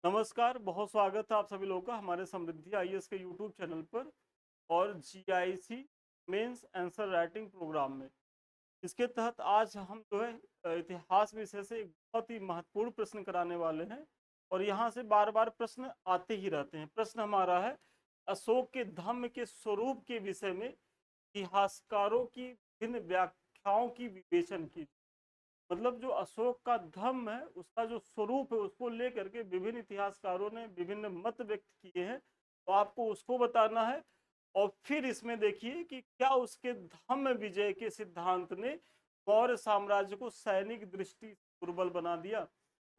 नमस्कार, बहुत स्वागत है आप सभी लोगों का हमारे समृद्धि आईएएस के यूट्यूब चैनल पर और GIC mains answer writing programme में। इसके तहत आज हम जो है इतिहास विषय से एक बहुत ही महत्वपूर्ण प्रश्न कराने वाले हैं और यहाँ से बार-बार प्रश्न आते ही रहते हैं। प्रश्न हमारा है अशोक के धम्म के स्वरूप के विषय में इतिहासकारों की भिन्न व्याख्याओं की विवेचन की। मतलब जो अशोक का धम्म है, उसका जो स्वरूप है, उसको लेकर के विभिन्न इतिहासकारों ने विभिन्न मत व्यक्त किए हैं, तो आपको उसको बताना है। और फिर इसमें देखिए कि क्या उसके धम्म विजय के सिद्धांत ने मौर्य साम्राज्य को सैनिक दृष्टि से दुर्बल बना दिया।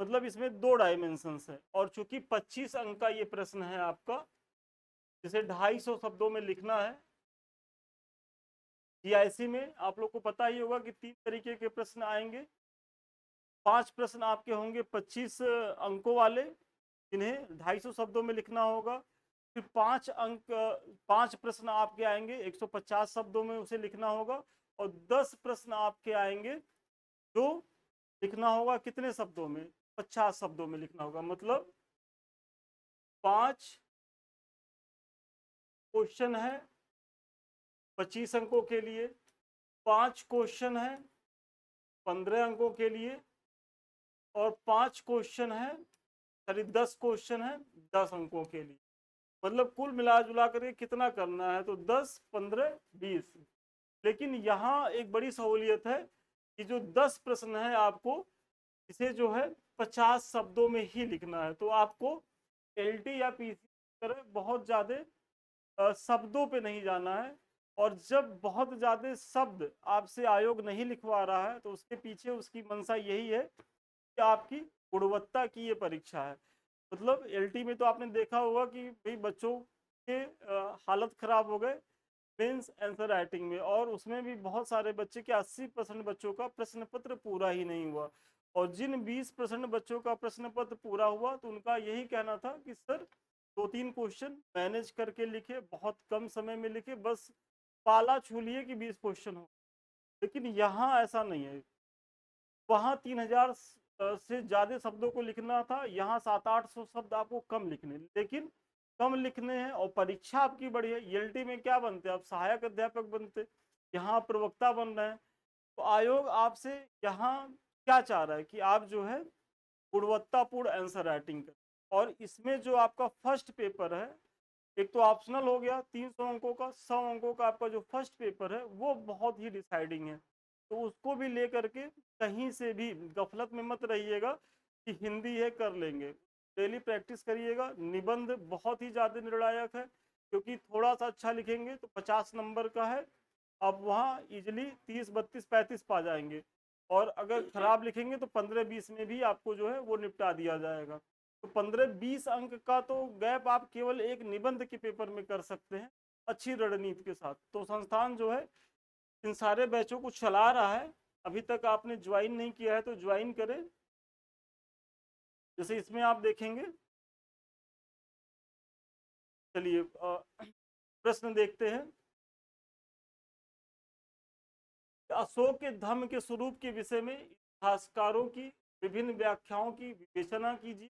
मतलब इसमें 2 डायमेंशंस है और चूंकि 25 अंक का ये प्रश्न है आपका, जिसे 250 शब्दों में लिखना है। जीआईसी में आप लोग को पता ही होगा कि 3 तरीके के प्रश्न आएंगे। 5 प्रश्न आपके होंगे 25 अंकों वाले, जिन्हें 250 शब्दों में लिखना होगा। फिर 5 प्रश्न आपके आएंगे 150 शब्दों में, उसे लिखना होगा। और 10 प्रश्न आपके आएंगे जो लिखना होगा कितने शब्दों में, 50 शब्दों में लिखना होगा। मतलब 5 क्वेश्चन है 25 अंकों के लिए, 5 क्वेश्चन है 15 अंकों के लिए, और 5 क्वेश्चन है, सॉरी 10 क्वेश्चन है 10 अंकों के लिए। मतलब कुल मिला जुला करके कितना करना है, तो 10, 15, 20। लेकिन यहाँ एक बड़ी सहूलियत है कि जो 10 प्रश्न है आपको इसे जो है 50 शब्दों में ही लिखना है। तो आपको एलटी या पीसी की तरह बहुत ज़्यादा शब्दों पे नहीं जाना है। और जब बहुत ज़्यादा शब्द आपसे आयोग नहीं लिखवा रहा है, तो उसके पीछे उसकी मंशा यही है कि आपकी गुणवत्ता की ये परीक्षा है। मतलब एलटी में तो आपने देखा होगा कि भाई बच्चों के हालत खराब हो गए मेंस आंसर राइटिंग में, और उसमें भी बहुत सारे बच्चे के 80% बच्चों का प्रश्न पत्र पूरा ही नहीं हुआ। और जिन 20% बच्चों का प्रश्न पत्र पूरा हुआ, तो उनका यही कहना था कि सर 2-3 क्वेश्चन मैनेज करके लिखे, बहुत कम समय में लिखे, बस पाला छू लिए कि 20 क्वेश्चन हो। लेकिन यहाँ ऐसा नहीं है। वहाँ 3000 से ज़्यादा शब्दों को लिखना था, यहाँ 700-800 शब्द आपको कम लिखने, लेकिन कम लिखने हैं। और परीक्षा आपकी बड़ी है। ईएलटी में क्या बनते हैं आप, सहायक अध्यापक बनते, यहाँ प्रवक्ता बन रहे हैं। तो आयोग आपसे यहाँ क्या चाह रहा है कि आप जो है गुणवत्तापूर्ण आंसर राइटिंग करें। और इसमें जो आपका फर्स्ट पेपर है, एक तो ऑप्शनल हो गया 300 अंकों का, 100 अंकों का आपका जो फर्स्ट पेपर है वो बहुत ही डिसाइडिंग है। तो उसको भी लेकर के कहीं से भी गफलत में मत रहिएगा कि हिंदी है कर लेंगे। डेली प्रैक्टिस करिएगा। निबंध बहुत ही ज़्यादा निर्णायक है, क्योंकि थोड़ा सा अच्छा लिखेंगे तो 50 नंबर का है, आप वहाँ इजिली 30, 32, 35 पा जाएंगे। और अगर खराब लिखेंगे तो 15-20 में भी आपको जो है वो निपटा दिया जाएगा। तो 15-20 अंक का तो गैप आप केवल एक निबंध के पेपर में कर सकते हैं, अच्छी रणनीति के साथ। तो संस्थान जो है इन सारे बैचों को चला रहा है। अभी तक आपने ज्वाइन नहीं किया है तो ज्वाइन करें। जैसे इसमें आप देखेंगे, चलिए प्रश्न देखते हैं। अशोक के धम्म के स्वरूप के विषय में इतिहासकारों की विभिन्न व्याख्याओं की विवेचना कीजिए।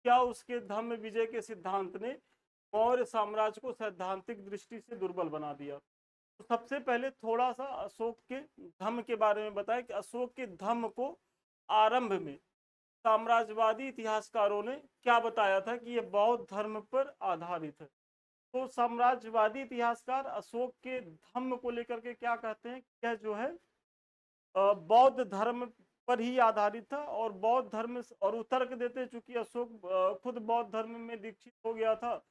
क्या उसके धम्म विजय के सिद्धांत ने मौर्य साम्राज्य को सैद्धांतिक दृष्टि से दुर्बल बना दिया? तो सबसे पहले थोड़ा सा अशोक के धम्म के बारे में बताएं कि अशोक के धम्म को आरंभ में साम्राज्यवादी इतिहासकारों ने क्या बताया था कि यह बौद्ध धर्म पर आधारित है। तो साम्राज्यवादी इतिहासकार अशोक के धम्म को लेकर के क्या कहते हैं, यह जो है बौद्ध धर्म पर ही आधारित था। और बौद्ध धर्म और वो तर्क देते हैं, चूंकि अशोक खुद बौद्ध धर्म में दीक्षित हो गया था,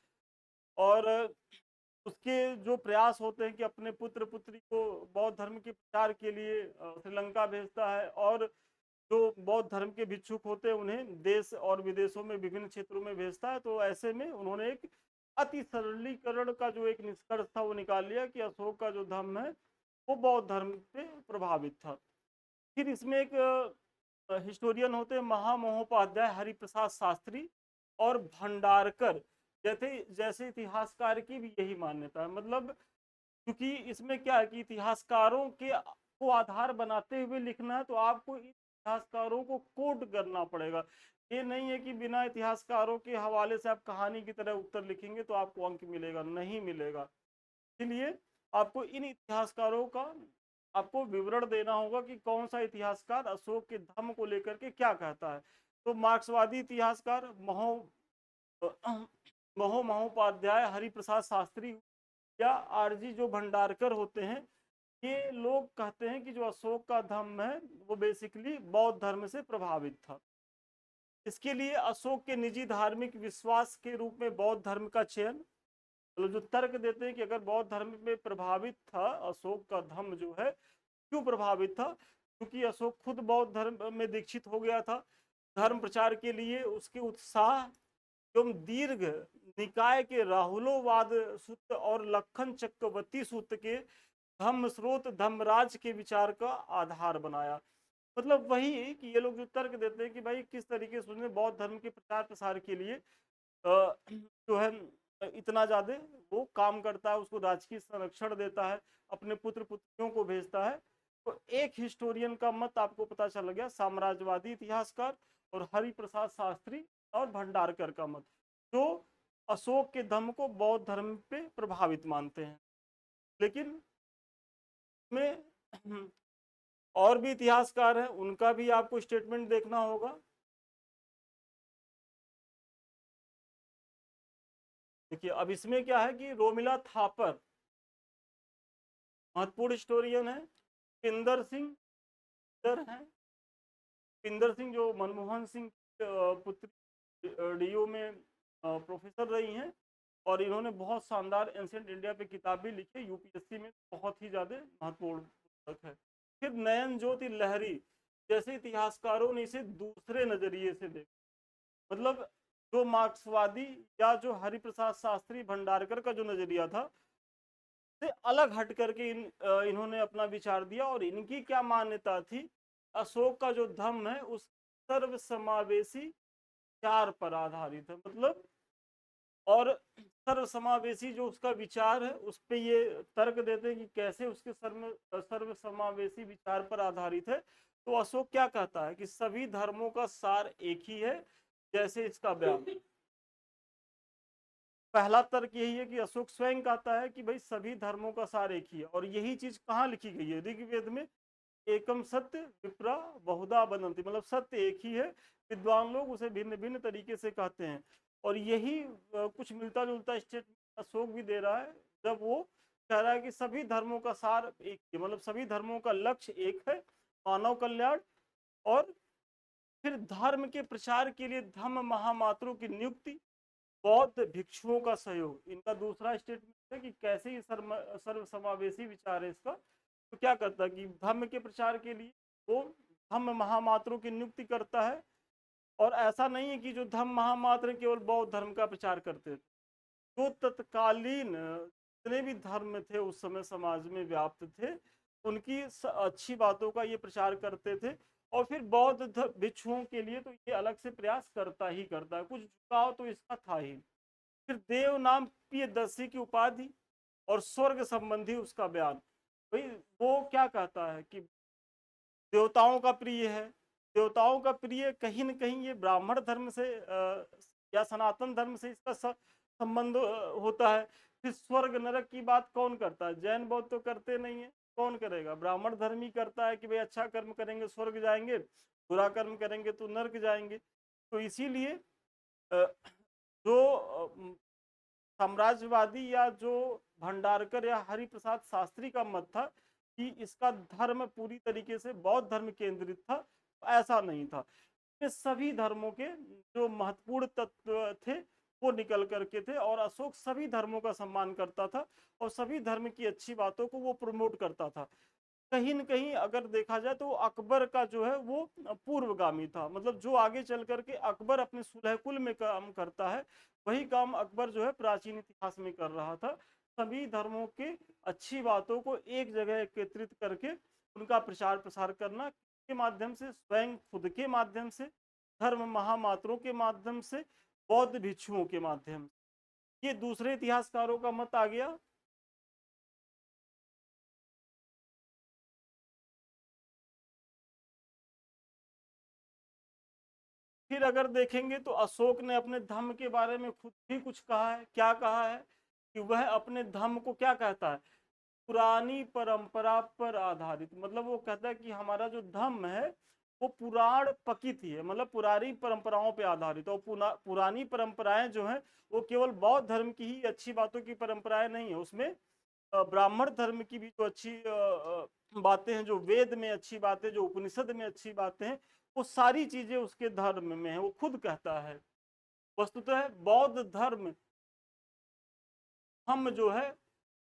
और उसके जो प्रयास होते हैं कि अपने पुत्र पुत्री को बौद्ध धर्म के प्रचार के लिए श्रीलंका भेजता है, और जो बौद्ध धर्म के भिक्षुक होते हैं उन्हें देश और विदेशों में विभिन्न क्षेत्रों में भेजता है। तो ऐसे में उन्होंने एक अति सरलीकरण का जो एक निष्कर्ष था वो निकाल लिया कि अशोक का जो धर्म है वो बौद्ध धर्म पे प्रभावित था। फिर इसमें एक हिस्टोरियन होते हैं महामहोपाध्याय हरिप्रसाद शास्त्री और भंडारकर जैसे जैसे इतिहासकार की भी यही मान्यता है। मतलब क्योंकि इसमें क्या है कि इतिहासकारों के को आधार बनाते हुए लिखना है, तो आपको इतिहासकारों को कोट करना पड़ेगा। ये नहीं है कि बिना इतिहासकारों के हवाले से आप कहानी की तरह उत्तर लिखेंगे तो आपको अंक मिलेगा, नहीं मिलेगा। इसलिए आपको इन इतिहासकारों का आपको विवरण देना होगा कि कौन सा इतिहासकार अशोक के धम्म को लेकर के क्या कहता है। तो मार्क्सवादी इतिहासकार महोपाध्याय, हरिप्रसाद शास्त्री या आरजी जो भंडारकर होते हैं, ये लोग कहते हैं कि जो अशोक का धम्म है वो बेसिकली बौद्ध धर्म से प्रभावित था। इसके लिए अशोक के निजी धार्मिक विश्वास के रूप में बौद्ध धर्म का चयन, मतलब जो तर्क देते हैं कि अगर बौद्ध धर्म में प्रभावित था अशोक का धम्म जो है, क्यों प्रभावित था, क्योंकि अशोक खुद बौद्ध धर्म में दीक्षित हो गया था। धर्म प्रचार के लिए उसके उत्साह एवं दीर्घ निकाय के राहुलोवाद सूत्र और लखन चक्रवर्ती सूत्र के धम्म स्रोत धम्मराज के विचार का आधार बनाया। मतलब वही कि ये लोग जो तर्क देते हैं कि भाई किस तरीके से उसने बौद्ध धर्म के प्रचार प्रसार के लिए जो है इतना ज़्यादा वो काम करता है, उसको राजकीय संरक्षण देता है, अपने पुत्र पुत्रियों को भेजता है। तो एक हिस्टोरियन का मत आपको पता चल गया, साम्राज्यवादी इतिहासकार और हरिप्रसाद शास्त्री और भंडारकर का मत, जो अशोक के धम्म को बौद्ध धर्म पे प्रभावित मानते हैं। लेकिन में और भी इतिहासकार हैं, उनका भी आपको स्टेटमेंट देखना होगा। देखिए अब इसमें क्या है कि रोमिला थापर महत्वपूर्ण हिस्टोरियन है, पिंदर सिंह है, पिंदर सिंह जो मनमोहन सिंह पुत्री डीयू में प्रोफेसर रही हैं, और इन्होंने बहुत शानदार एंशिएंट इंडिया पे किताब भी लिखी, यूपीएससी में बहुत ही ज़्यादा महत्वपूर्ण पुस्तक है। फिर नयन ज्योति लहरी जैसे इतिहासकारों ने इसे दूसरे नजरिए से देखा, मतलब जो मार्क्सवादी या जो हरिप्रसाद शास्त्री भंडारकर का जो नजरिया था से अलग हट करके इन्होंने अपना विचार दिया, और इनकी क्या मान्यता थी, अशोक का जो धम्म है उस सर्व समावेशी विचार पर आधारित है। मतलब और सर्व समावेशी जो उसका विचार है उस पे ये तर्क देते हैं कि कैसे उसके सर्व समावेशी विचार पर आधारित है। तो अशोक क्या कहता है कि सभी धर्मों का सार एक ही है, जैसे इसका बयान। पहला तर्क यही है कि अशोक स्वयं कहता है कि भाई सभी धर्मों का सार एक ही है, और यही चीज कहाँ लिखी गई है, ऋग्वेद में एकम सत्य विप्रा बहुधा बनंती, मतलब सत्य एक ही है, विद्वान लोग उसे भिन्न भिन्न तरीके से कहते हैं। और यही कुछ मिलता जुलता स्टेटमेंट अशोक भी दे रहा है जब वो कह रहा है कि सभी धर्मों का सार एक ही, मतलब सभी धर्मों का लक्ष्य एक है, मानव कल्याण। और फिर धर्म के प्रचार के लिए धम्म महामात्रों की नियुक्ति, बौद्ध भिक्षुओं का सहयोग, इनका दूसरा स्टेटमेंट है कि कैसे ही सर्व समावेशी विचार है इसका। तो क्या करता है कि धर्म के प्रचार के लिए वो धम्म महामात्रों की नियुक्ति करता है, और ऐसा नहीं है कि जो धम्म महामात्र केवल बौद्ध धर्म का प्रचार करते थे, जो तत्कालीन जितने भी धर्म थे उस समय समाज में व्याप्त थे, उनकी अच्छी बातों का ये प्रचार करते थे। और फिर बौद्ध भिक्षुओं के लिए तो ये अलग से प्रयास करता ही करता है, कुछ झुकाव तो इसका था ही। फिर देव नाम प्रियदर्शी की उपाधि और स्वर्ग संबंधी उसका बयान, भाई वो क्या कहता है कि देवताओं का प्रिय है, देवताओं का प्रिय कहीं न कहीं ये ब्राह्मण धर्म से या सनातन धर्म से इसका संबंध होता है। फिर स्वर्ग नरक की बात कौन करता है, जैन बौद्ध तो करते नहीं है, कौन करेगा, ब्राह्मण धर्म ही करता है कि भाई अच्छा कर्म करेंगे स्वर्ग जाएंगे, बुरा कर्म करेंगे तो नरक जाएंगे। तो इसीलिए जो साम्राज्यवादी या जो भंडारकर या हरिप्रसाद शास्त्री का मत था कि इसका धर्म पूरी तरीके से बौद्ध धर्म केंद्रित था, ऐसा नहीं था। ये सभी धर्मों के जो महत्वपूर्ण तत्व थे वो निकल करके थे, और अशोक सभी धर्मों का सम्मान करता था और सभी धर्म की अच्छी बातों को वो प्रमोट करता था। कहीं न कहीं अगर देखा जाए तो अकबर का जो है वो पूर्वगामी था, मतलब जो आगे चल करके अकबर अपने सुलहकुल में काम करता है, वही काम अकबर जो है प्राचीन इतिहास में कर रहा था। सभी धर्मों के अच्छी बातों को एक जगह एकत्रित करके उनका प्रचार प्रसार करना, के माध्यम से, स्वयं खुद के माध्यम से, धर्म महामात्रों के माध्यम से, बौद्ध भिक्षुओं के माध्यम से। ये दूसरे इतिहासकारों का मत आ गया। फिर अगर देखेंगे तो अशोक ने अपने धम्म के बारे में खुद भी कुछ कहा है। क्या कहा है कि वह अपने धम्म को क्या कहता है, पुरानी परंपरा पर आधारित। मतलब वो कहता है कि हमारा जो धम्म है वो पुराण पकित ही है, मतलब पुरानी परंपराओं पे आधारित। और पुरानी परंपराएं जो हैं वो केवल बौद्ध धर्म की ही अच्छी बातों की परंपराएं नहीं है, उसमें ब्राह्मण धर्म की भी जो अच्छी बातें हैं, जो वेद में अच्छी बातें, जो उपनिषद में अच्छी बातें हैं, वो सारी चीजें उसके धर्म में है। वो खुद कहता है वस्तुतः बौद्ध धर्म हम जो है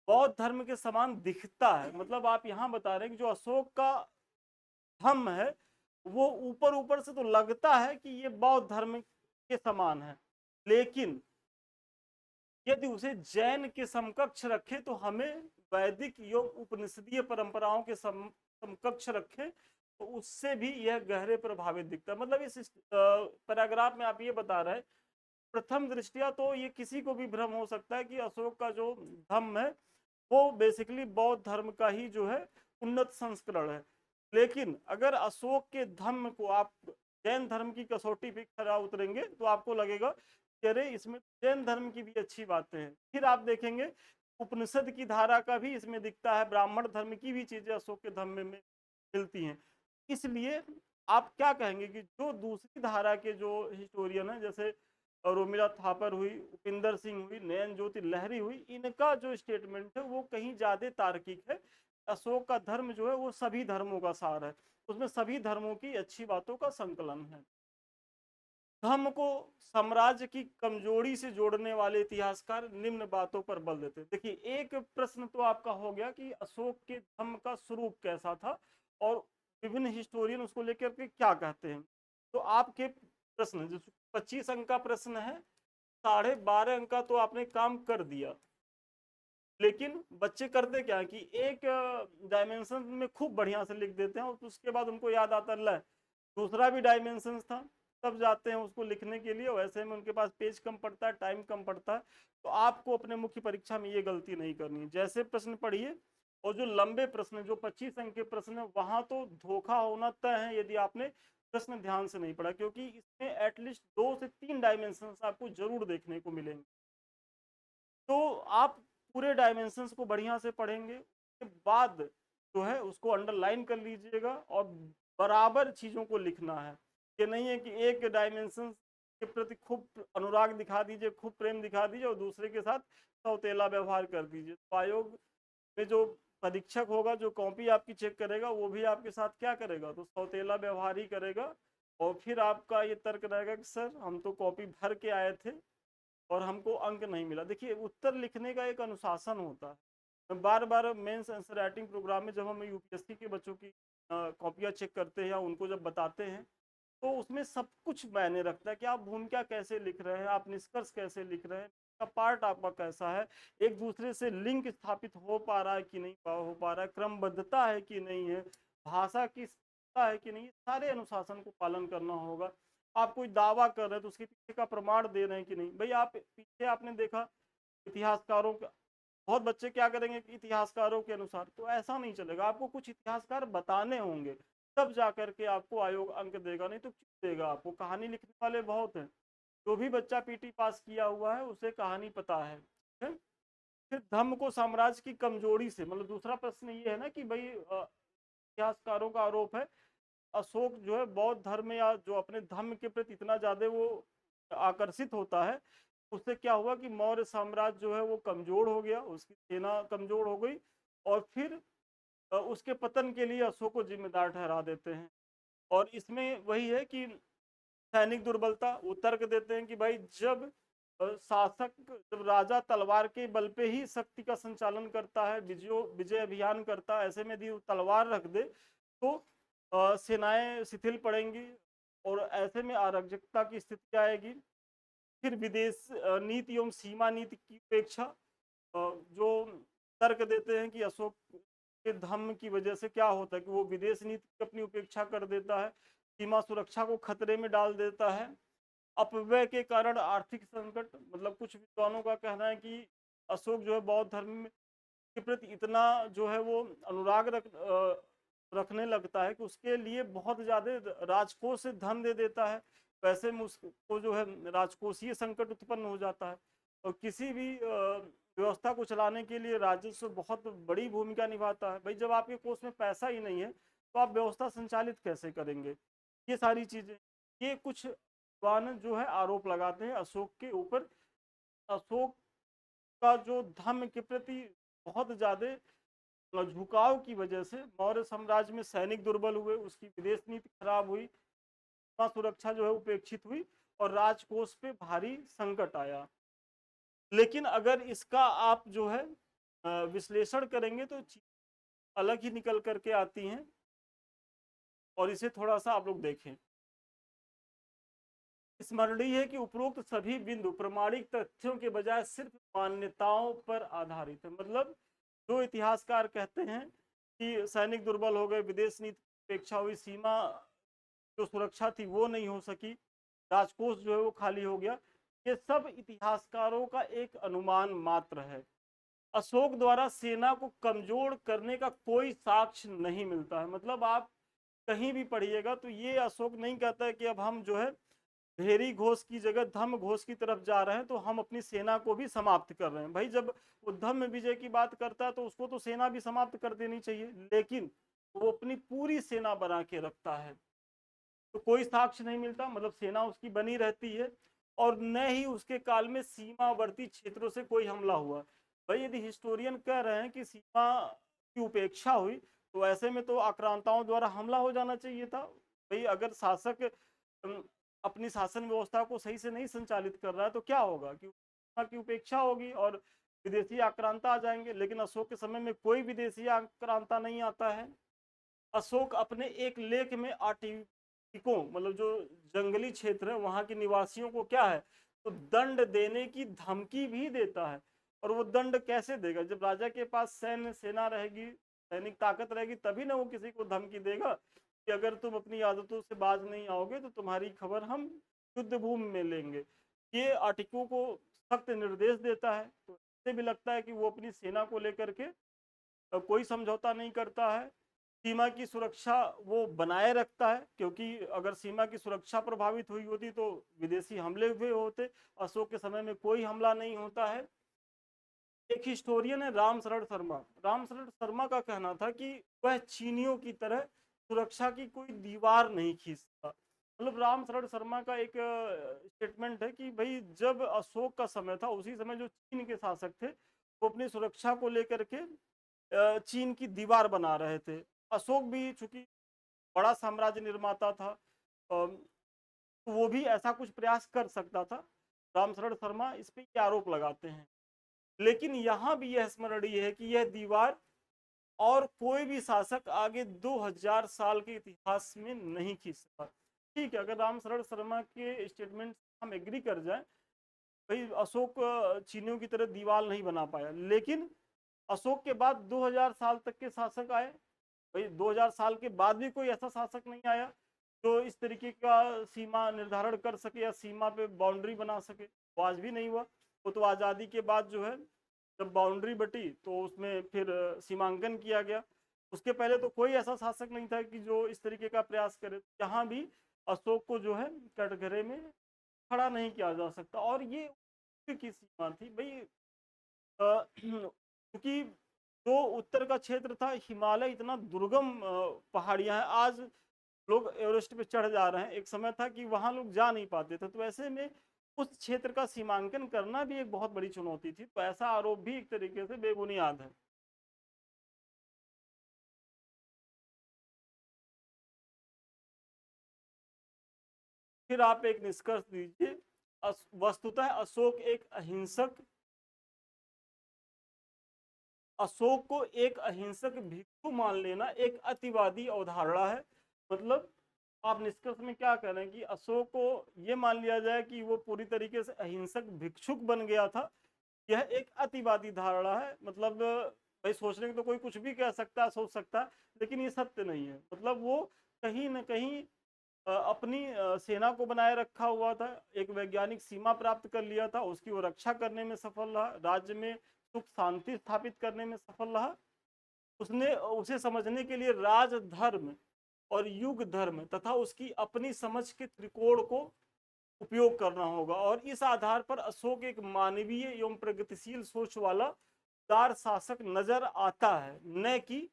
बौद्ध धर्म के समान दिखता है। मतलब आप यहाँ बता रहे हैं कि जो अशोक का धम्म है वो ऊपर ऊपर से तो लगता है कि ये बौद्ध धर्म के समान है, लेकिन यदि उसे जैन के समकक्ष रखे तो हमें वैदिक योग उपनिषदीय परंपराओं के समकक्ष रखे तो उससे भी यह गहरे प्रभावित दिखता है। मतलब इस पैराग्राफ में आप ये बता रहे हैं, प्रथम दृष्टिया तो ये किसी को भी भ्रम हो सकता है कि अशोक का जो धम्म है वो बेसिकली बौद्ध धर्म का ही जो है उन्नत संस्करण है। लेकिन अगर अशोक के धम्म को आप जैन धर्म की कसौटी पे खरा उतरेंगे तो आपको लगेगा कि अरे इसमें जैन धर्म की भी अच्छी बातें हैं। फिर आप देखेंगे उपनिषद की धारा का भी इसमें दिखता है, ब्राह्मण धर्म की भी चीजें अशोक के धम्म में मिलती हैं। इसलिए आप क्या कहेंगे कि जो दूसरी धारा के जो हिस्टोरियन है, जैसे रोमिला थापर हुई, उपिंदर सिंह हुई, नयन ज्योति लहरी हुई, इनका जो स्टेटमेंट है वो कहीं ज्यादा तार्किक है। अशोक का धर्म जो है वो सभी धर्मों का सार है, उसमें सभी धर्मों की अच्छी बातों का संकलन है। धर्म को साम्राज्य की कमजोरी से जोड़ने वाले इतिहासकार निम्न बातों पर बल देते हैं। देखिए, एक प्रश्न तो आपका हो गया कि अशोक के धर्म का स्वरूप कैसा था और विभिन्न हिस्टोरियन उसको लेकर के क्या कहते हैं। तो आपके प्रश्न जो 25 अंक का प्रश्न है, 12.5 अंक का तो आपने काम कर दिया। लेकिन बच्चे करते क्या है कि एक डायमेंशन में खूब बढ़िया से लिख देते हैं और उसके बाद उनको याद आता है दूसरा भी डायमेंशन था, तब जाते हैं उसको लिखने के लिए। वैसे में उनके पास पेज कम पड़ता है, टाइम कम पड़ता है। तो आपको अपने मुख्य परीक्षा में ये गलती नहीं करनी है। जैसे प्रश्न पढ़िए और जो लंबे प्रश्न जो 25 अंक के प्रश्न है वहां तो धोखा होना तय है यदि आपने प्रश्न ध्यान से नहीं पढ़ा, क्योंकि इसमें एटलीस्ट 2 से 3 डायमेंशन आपको जरूर देखने को मिलेंगे। तो आप पूरे डायमेंशंस को बढ़िया से पढ़ेंगे, उसके बाद जो है उसको अंडरलाइन कर लीजिएगा और बराबर चीज़ों को लिखना है। ये नहीं है कि एक डायमेंशन के प्रति खूब अनुराग दिखा दीजिए, खूब प्रेम दिखा दीजिए और दूसरे के साथ सौतेला व्यवहार कर दीजिए। तो आयोग में जो परीक्षक होगा, जो कॉपी आपकी चेक करेगा, वो भी आपके साथ क्या करेगा, तो सौतेला व्यवहार ही करेगा। और फिर आपका ये तर्क रहेगा कि सर हम तो कॉपी भर के आए थे और हमको अंक नहीं मिला। देखिए, उत्तर लिखने का एक अनुशासन होता है। बार बार मेंस आंसर राइटिंग प्रोग्राम में जब हम यूपीएससी के बच्चों की कॉपियाँ चेक करते हैं या उनको जब बताते हैं तो उसमें सब कुछ मायने रखता है कि आप भूमिका कैसे लिख रहे हैं, आप निष्कर्ष कैसे लिख रहे हैं, का पार्ट आपका कैसा है, एक दूसरे से लिंक स्थापित हो पा रहा है कि नहीं हो पा रहा है, क्रमबद्धता है कि नहीं है, भाषा की है कि नहीं, सारे अनुशासन को पालन करना होगा। आप कोई दावा कर रहे हैं तो उसके पीछे का प्रमाण दे रहे हैं कि नहीं। भाई आप पीछे आपने देखा इतिहासकारों का, बहुत बच्चे क्या करेंगे कि इतिहासकारों के अनुसार, तो ऐसा नहीं चलेगा। आपको कुछ इतिहासकार बताने होंगे तब जाकर के आपको आयोग अंक देगा, नहीं तो क्यों देगा आपको। कहानी लिखने वाले बहुत हैं, जो भी बच्चा पीटी पास किया हुआ है उसे कहानी पता है, ठीक है? फिर धम्म को साम्राज्य की कमजोरी से, मतलब दूसरा प्रश्न ये है ना कि भाई इतिहासकारों का आरोप है अशोक जो है बौद्ध धर्म या जो अपने धर्म के प्रति इतना ज्यादा वो आकर्षित होता है, उससे क्या हुआ कि मौर्य साम्राज्य जो है वो कमजोर हो गया, उसकी सेना कमजोर हो गई और फिर उसके पतन के लिए अशोक को जिम्मेदार ठहरा देते हैं। और इसमें वही है कि सैनिक दुर्बलता, वो तर्क देते हैं कि भाई जब शासक, जब राजा तलवार के बल पे ही शक्ति का संचालन करता है, विजय अभियान करता है, ऐसे में यदि तलवार रख दे तो सेनाएं शिथिल पड़ेंगी और ऐसे में अराजकता की स्थिति आएगी। फिर विदेश नीति एवं सीमा नीति की उपेक्षा, जो तर्क देते हैं कि अशोक के धम्म की वजह से क्या होता है कि वो विदेश नीति की अपनी उपेक्षा कर देता है, सीमा सुरक्षा को खतरे में डाल देता है। अपव्यय के कारण आर्थिक संकट, मतलब कुछ विद्वानों का कहना है कि अशोक जो है बौद्ध धर्म के प्रति इतना जो है वो अनुराग रखने लगता है कि उसके लिए बहुत ज्यादा राजकोष से धन दे देता है, वैसे में उसको जो है राजकोषीय संकट उत्पन्न हो जाता है। और किसी भी व्यवस्था को चलाने के लिए राजस्व बहुत बड़ी भूमिका निभाता है। भाई जब आपके कोष में पैसा ही नहीं है तो आप व्यवस्था संचालित कैसे करेंगे? ये सारी चीजें, ये कुछ विद्वान जो है आरोप लगाते हैं अशोक के ऊपर। अशोक का जो धर्म के प्रति बहुत ज्यादा झुकाव की वजह से मौर्य साम्राज्य में सैनिक दुर्बल हुए, उसकी विदेश नीति खराब हुई, सुरक्षा जो है उपेक्षित हुई और राजकोष पे भारी संकट आया। लेकिन अगर इसका आप जो है विश्लेषण करेंगे तो अलग ही निकल करके आती हैं। और इसे थोड़ा सा आप लोग देखें। स्मरणीय है कि उपरोक्त सभी बिंदु प्रमाणिक तथ्यों के बजाय सिर्फ मान्यताओं पर आधारित है। मतलब जो इतिहासकार कहते हैं कि सैनिक दुर्बल हो गए, विदेश नीति अपेक्षा हुई, सीमा जो सुरक्षा थी वो नहीं हो सकी, राजकोष जो है वो खाली हो गया, ये सब इतिहासकारों का एक अनुमान मात्र है। अशोक द्वारा सेना को कमजोर करने का कोई साक्ष्य नहीं मिलता है। मतलब आप कहीं भी पढ़िएगा तो ये अशोक नहीं कहता है कि अब हम जो है भेरी घोष की जगह धम्म घोष की तरफ जा रहे हैं तो हम अपनी सेना को भी समाप्त कर रहे हैं। भाई जब वो धम्म विजय की बात करता है तो उसको तो सेना भी समाप्त कर देनी चाहिए, लेकिन वो अपनी पूरी सेना बना के रखता है तो कोई साक्ष्य नहीं मिलता। मतलब सेना उसकी बनी रहती है और न ही उसके काल में सीमावर्ती क्षेत्रों से कोई हमला हुआ। भाई यदि हिस्टोरियन कह रहे हैं कि सीमा की उपेक्षा हुई तो ऐसे में तो आक्रांताओं द्वारा हमला हो जाना चाहिए था। भाई अगर शासक अपनी शासन व्यवस्था को सही से नहीं संचालित कर रहा है तो क्या होगा कि सीमा की उपेक्षा होगी और विदेशी आक्रांता आ जाएंगे। लेकिन अशोक के समय में कोई विदेशी आक्रांता नहीं आता है। अशोक अपने एक लेख में आर्टिको मतलब जो जंगली क्षेत्र है वहां के निवासियों को क्या है तो दंड देने की धमकी भी देता है। और वो दंड कैसे देगा? जब राजा के पास सैन्य सेना रहेगी, सैनिक ताकत रहेगी, तभी ना वो किसी को धमकी देगा कि अगर तुम अपनी आदतों से बाज नहीं आओगे तो तुम्हारी खबर हम युद्ध भूमि में लेंगे। ये आर्टिको को सख्त निर्देश देता है। तो इससे भी लगता है कि वो अपनी सेना को लेकर के कोई समझौता नहीं करता है। सीमा की सुरक्षा वो बनाए रखता है, क्योंकि अगर सीमा की सुरक्षा प्रभावित हुई होती तो विदेशी हमले हुए होते। अशोक के समय में कोई हमला नहीं होता है। एक हिस्टोरियन है राम शरण शर्मा। राम शरण शर्मा का कहना था कि वह चीनियों की तरह सुरक्षा की कोई दीवार नहीं खींचता। मतलब राम शरण शर्मा का एक स्टेटमेंट है कि भाई जब अशोक का समय था उसी समय जो चीन के शासक थे वो अपनी सुरक्षा को लेकर के चीन की दीवार बना रहे थे। अशोक भी चूंकि बड़ा साम्राज्य निर्माता था तो वो भी ऐसा कुछ प्रयास कर सकता था। रामशरण शर्मा इस पे आरोप लगाते हैं। लेकिन यहाँ भी यह स्मरणीय है कि यह दीवार और कोई भी शासक आगे 2000 साल के इतिहास में नहीं खींच सका। ठीक है, अगर रामशरण शर्मा के स्टेटमेंट हम एग्री कर जाए, भाई अशोक चीनियों की तरह दीवार नहीं बना पाया, लेकिन अशोक के बाद 2000 साल तक के शासक आए। भाई 2000 साल के बाद भी कोई ऐसा शासक नहीं आया जो इस तरीके का सीमा निर्धारण कर सके या सीमा पे बाउंड्री बना सके। वो आज भी नहीं हुआ। वो तो आज़ादी के बाद जो है जब बाउंड्री बटी तो उसमें फिर सीमांकन किया गया। उसके पहले तो कोई ऐसा शासक नहीं था कि जो इस तरीके का प्रयास करे। यहाँ भी अशोक को जो है कटघरे में खड़ा नहीं किया जा सकता। और ये की सीमा थी भाई, क्योंकि जो उत्तर का क्षेत्र था, हिमालय इतना दुर्गम पहाड़ियां हैं। आज लोग एवरेस्ट पे चढ़ जा रहे हैं, एक समय था कि वहां लोग जा नहीं पाते थे। तो ऐसे में उस क्षेत्र का सीमांकन करना भी एक बहुत बड़ी चुनौती थी। तो ऐसा आरोप भी एक तरीके से बेबुनियाद है। फिर आप एक निष्कर्ष दीजिए। वस्तुतः अशोक को एक अहिंसक भिक्षु मान लेना एक अतिवादी अवधारणा है। मतलब आप निष्कर्ष में क्या कह रहे हैं कि अशोक को यह मान लिया जाए कि वो पूरी तरीके से अहिंसक भिक्षुक बन गया था, यह एक अतिवादी धारणा है। मतलब भाई सोचने को तो कोई कुछ भी कह सकता है, सोच सकता है, लेकिन ये सत्य नहीं है। मतलब वो कहीं ना कहीं अपनी सेना को बनाए रखा हुआ था, एक वैज्ञानिक सीमा प्राप्त कर लिया था, उसकी वो रक्षा करने में सफल रहा, राज्य में सुख शांति स्थापित करने में सफल रहा। उसने उसे समझने के लिए राजधर्म और युग धर्म तथा उसकी अपनी समझ के त्रिकोण को उपयोग करना होगा। और इस आधार पर अशोक एक मानवीय एवं प्रगतिशील सोच वाला दार शासक नजर आता है, न कि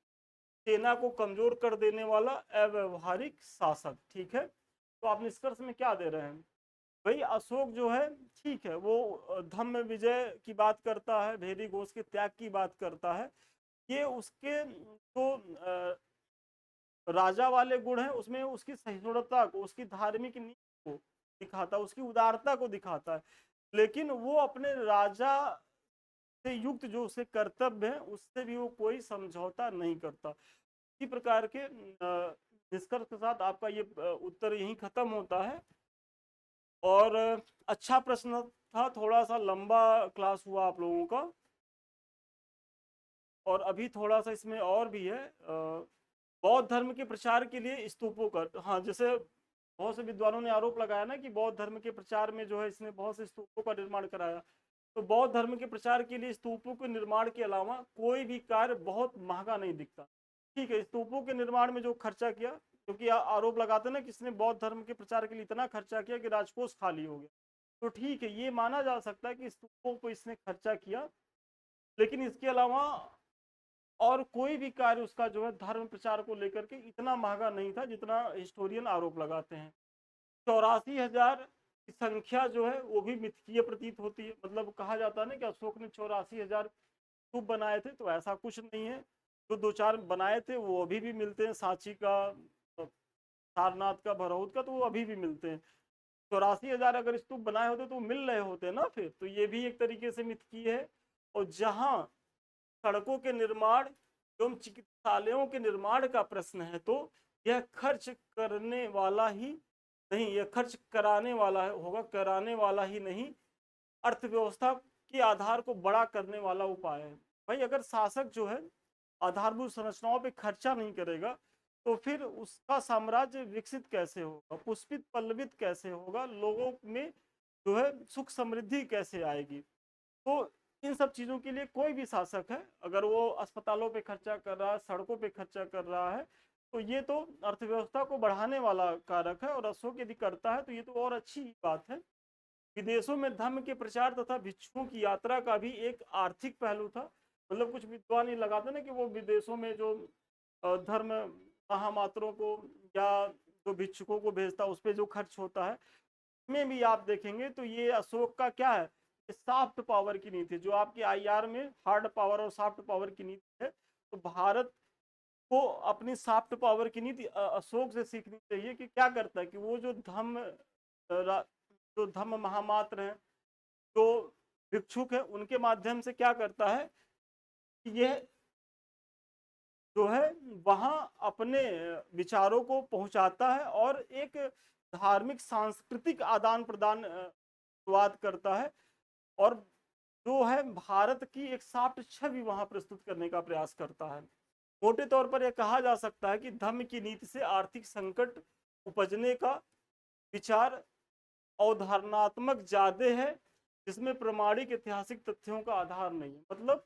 सेना को कमजोर कर देने वाला अव्यवहारिक शासक। ठीक है, तो आप निष्कर्ष में क्या दे रहे हैं? भाई अशोक जो है, ठीक है, वो धम्म विजय की बात करता है, भेरी घोष के त्याग की बात करता है, ये उसके जो राजा वाले गुण हैं उसमें उसकी सहिष्णुता को, उसकी धार्मिक नीति को दिखाता है, उसकी उदारता को दिखाता है, लेकिन वो अपने राजा से युक्त जो उसके कर्तव्य है उससे भी वो कोई समझौता नहीं करता। इसी प्रकार के निष्कर्ष के साथ आपका ये उत्तर यहीं खत्म होता है। और अच्छा प्रश्न था, थोड़ा सा लंबा क्लास हुआ आप लोगों का, और अभी थोड़ा सा इसमें और भी है। बौद्ध धर्म के प्रचार के लिए स्तूपों का, हाँ, जैसे बहुत से विद्वानों ने आरोप लगाया ना कि बौद्ध धर्म के प्रचार में जो है इसने बहुत से स्तूपों का निर्माण कराया। तो बौद्ध धर्म के प्रचार के लिए स्तूपों के निर्माण के अलावा कोई भी कार्य बहुत महंगा नहीं दिखता। ठीक है, स्तूपों के निर्माण में जो खर्चा किया, क्योंकि आरोप लगाते ना कि इसने बौद्ध धर्म के प्रचार के लिए इतना खर्चा किया कि राजकोष खाली हो गया, तो ठीक है, ये माना जा सकता है कि स्तूपों को इसने खर्चा किया, लेकिन इसके अलावा और कोई भी कार्य उसका जो है धर्म प्रचार को लेकर के इतना महंगा नहीं था जितना हिस्टोरियन आरोप लगाते हैं। 84,000 की संख्या जो है वो भी मिथकीय प्रतीत होती है। मतलब कहा जाता है ना कि अशोक ने 84,000 स्तूप बनाए थे, तो ऐसा कुछ नहीं है। जो दो चार बनाए थे वो अभी भी मिलते हैं, सांची का, सारनाथ का, भरौत का, तो वो अभी भी मिलते हैं। 84,000 अगर स्तूप बनाए होते तो मिल रहे होते ना, फिर तो ये भी एक तरीके से मिथकीय है। और जहां सड़कों के निर्माण एवं चिकित्सालयों के निर्माण का प्रश्न है, तो यह खर्च करने वाला ही नहीं, यह खर्च कराने वाला होगा, कराने वाला ही नहीं, अर्थव्यवस्था के आधार को बड़ा करने वाला उपाय है। भाई अगर शासक जो है आधारभूत संरचनाओं पे खर्चा नहीं करेगा, तो फिर उसका साम्राज्य विकसित कैसे होगा, पुष्पित पल्लवित कैसे होगा, लोगों में जो है सुख समृद्धि कैसे आएगी? तो इन सब चीजों के लिए कोई भी शासक है, अगर वो अस्पतालों पे खर्चा कर रहा है, सड़कों पे खर्चा कर रहा है, तो ये तो अर्थव्यवस्था को बढ़ाने वाला कारक है। और अशोक यदि करता है तो ये तो और अच्छी बात है। विदेशों में धर्म के प्रचार तथा भिक्षुओं की यात्रा का भी एक आर्थिक पहलू था। मतलब कुछ विद्वान ये लगाते ना कि वो विदेशों में जो धर्म महामात्रों को या जो भिक्षुकों को भेजता उस पर जो खर्च होता है, में भी आप देखेंगे तो ये अशोक का क्या है, सॉफ्ट पावर की नीति, जो आपकी आईआर में हार्ड पावर और सॉफ्ट पावर की नीति है। तो भारत को अपनी सॉफ्ट पावर की नीति अशोक से सीखनी चाहिए कि क्या करता है कि वो जो धम्म महामात्र हैं, जो भिक्षुक है, उनके माध्यम से क्या करता है कि यह जो है वहां अपने विचारों को पहुंचाता है और एक धार्मिक सांस्कृतिक आदान प्रदान शुरुआत करता है, और जो है भारत की एक सॉफ्ट छवि वहां प्रस्तुत करने का प्रयास करता है। मोटे तौर पर यह कहा जा सकता है कि धम्म की नीति से आर्थिक संकट उपजने का विचार अवधारणात्मक ज्यादा है, जिसमें प्रमाणिक ऐतिहासिक तथ्यों का आधार नहीं है। मतलब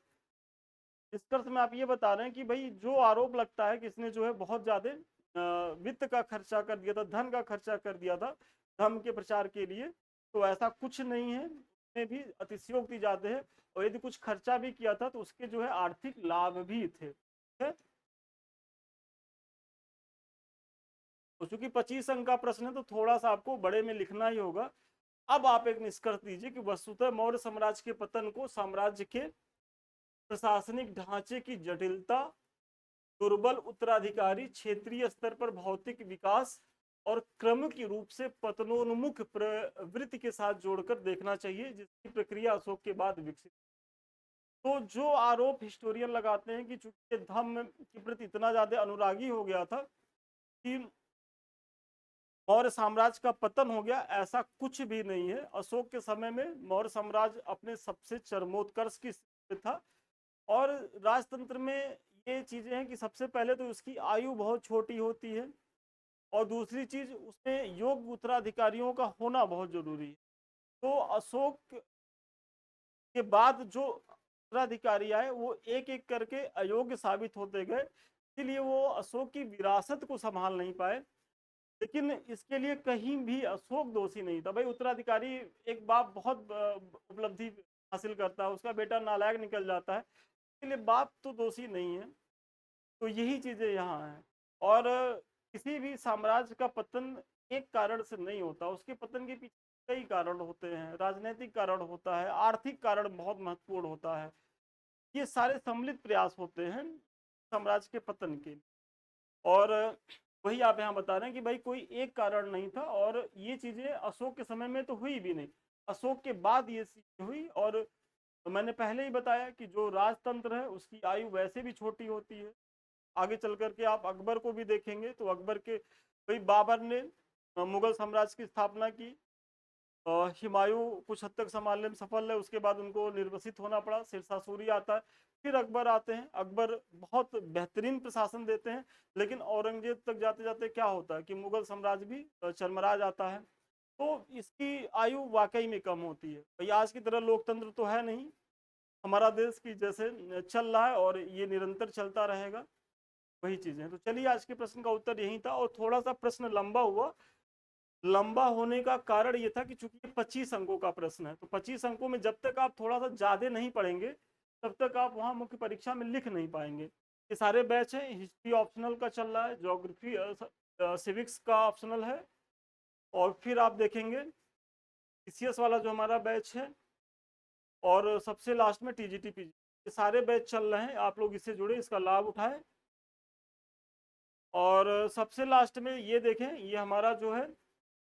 निष्कर्ष में आप ये बता रहे हैं कि भाई जो आरोप लगता है कि इसने जो है बहुत ज्यादा वित्त का खर्चा कर दिया था, धन का खर्चा कर दिया था धर्म के प्रचार के लिए, तो ऐसा कुछ नहीं है, उसमें भी अतिशयोक्ति ज्यादा है। और यदि कुछ खर्चा भी किया था तो उसके जो है आर्थिक लाभ भी थे। तो चूंकि 25 अंक का प्रश्न है तो थोड़ा सा आपको बड़े में लिखना ही होगा। अब आप एक निष्कर्ष दीजिए कि वस्तुतः मौर्य साम्राज्य के पतन को साम्राज्य के प्रशासनिक ढांचे की जटिलता, दुर्बल उत्तराधिकारी, क्षेत्रीय स्तर पर भौतिक विकास और क्रमिक रूप से पतनोन्मुख प्रवृत्ति के साथ जोड़कर देखना चाहिए, जिसकी प्रक्रिया अशोक के बाद विकसित। तो जो आरोप हिस्टोरियन लगाते हैं कि चूंकि धम्म के प्रति इतना ज्यादा अनुरागी हो गया था कि मौर्य साम्राज्य का पतन हो गया, ऐसा कुछ भी नहीं है। अशोक के समय में मौर्य साम्राज्य अपने सबसे चरमोत्कर्ष की स्थिति था। और राजतंत्र में ये चीजें हैं कि सबसे पहले तो उसकी आयु बहुत छोटी होती है, और दूसरी चीज उसमें योग्य उत्तराधिकारियों का होना बहुत जरूरी है। तो अशोक के बाद जो उत्तराधिकारी आए वो एक एक करके अयोग्य साबित होते गए, इसलिए वो अशोक की विरासत को संभाल नहीं पाए। लेकिन इसके लिए कहीं भी अशोक दोषी नहीं था। भाई उत्तराधिकारी एक बाप बहुत उपलब्धि हासिल करता है, उसका बेटा नालायक निकल जाता है, इसके लिए बाप तो दोषी नहीं है। तो यही चीजें यहाँ हैं। और किसी भी साम्राज्य का पतन एक कारण से नहीं होता, उसके पतन के पीछे कई कारण होते हैं। राजनीतिक कारण होता है, आर्थिक कारण बहुत महत्वपूर्ण होता है। ये सारे सम्मिलित प्रयास होते हैं साम्राज्य के पतन के। और वही आप यहाँ बता रहे हैं कि भाई कोई एक कारण नहीं था, और ये चीजें अशोक के समय में तो हुई भी नहीं, अशोक के बाद ये चीजें हुई। और मैंने पहले ही बताया कि जो राजतंत्र है उसकी आयु वैसे भी छोटी होती है। आगे चल करके आप अकबर को भी देखेंगे तो अकबर के भाई बाबर ने मुगल साम्राज्य की स्थापना की, हुमायूं कुछ हद तक संभालने में सफल है, उसके बाद उनको निर्वसित होना पड़ा, शेरशाह सूरी आता है, फिर अकबर आते हैं। अकबर बहुत बेहतरीन प्रशासन देते हैं, लेकिन औरंगजेब तक जाते जाते क्या होता है कि मुगल साम्राज्य भी चरमरा जाता है। तो इसकी आयु वाकई में कम होती है। भाई आज की तरह लोकतंत्र तो है नहीं हमारा देश की जैसे चल रहा है, और ये निरंतर चलता रहेगा, वही चीजें। तो चलिए आज के प्रश्न का उत्तर यही था, और थोड़ा सा प्रश्न लंबा हुआ। लंबा होने का कारण ये था कि चूंकि 25 अंकों का प्रश्न है, तो 25 अंकों में जब तक आप थोड़ा सा ज्यादा नहीं पढ़ेंगे तब तक आप वहां मुख्य परीक्षा में लिख नहीं पाएंगे। ये सारे बैच हैं, हिस्ट्री ऑप्शनल का चल रहा है, ज्योग्राफी सिविक्स का ऑप्शनल है, और फिर आप देखेंगे पीसीएस वाला जो हमारा बैच है, और सबसे लास्ट में टीजीटी पीजी। ये सारे बैच चल रहे हैं, आप लोग इससे जुड़े, इसका लाभ उठाएं। और सबसे लास्ट में ये देखें, ये हमारा जो है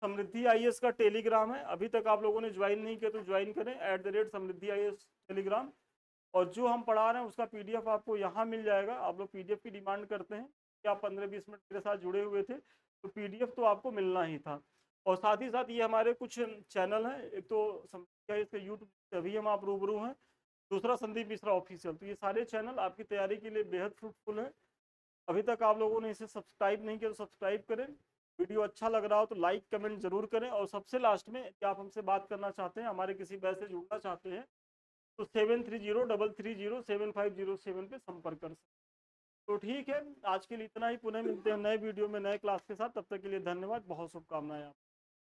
समृद्धि आईएएस का टेलीग्राम है। अभी तक आप लोगों ने ज्वाइन नहीं किया तो ज्वाइन करें, @समृद्धि आईएएस टेलीग्राम। और जो हम पढ़ा रहे हैं उसका पीडीएफ आपको यहाँ मिल जाएगा। आप लोग पीडीएफ की डिमांड करते हैं कि आप 15-20 मिनट मेरे साथ जुड़े हुए थे, तो पीडीएफ तो आपको मिलना ही था। और साथ ही साथ ये हमारे कुछ चैनल हैं, एक तो समृद्धि आईएएस के यूट्यूब से अभी हम आप रूबरू हैं, दूसरा संदीप मिश्रा ऑफिशियल। तो ये सारे चैनल आपकी तैयारी के लिए बेहद फ्रूटफुल है। अभी तक आप लोगों ने इसे सब्सक्राइब नहीं किया तो सब्सक्राइब करें। वीडियो अच्छा लग रहा हो तो लाइक कमेंट जरूर करें। और सबसे लास्ट में, क्या आप हमसे बात करना चाहते हैं, हमारे किसी बैच से जुड़ना चाहते हैं, तो 7303307507 पे संपर्क कर सकते। तो ठीक है, आज के लिए इतना ही। पुनः मिलते हैं नए वीडियो में नए क्लास के साथ। तब तक के लिए धन्यवाद, बहुत शुभकामनाएं।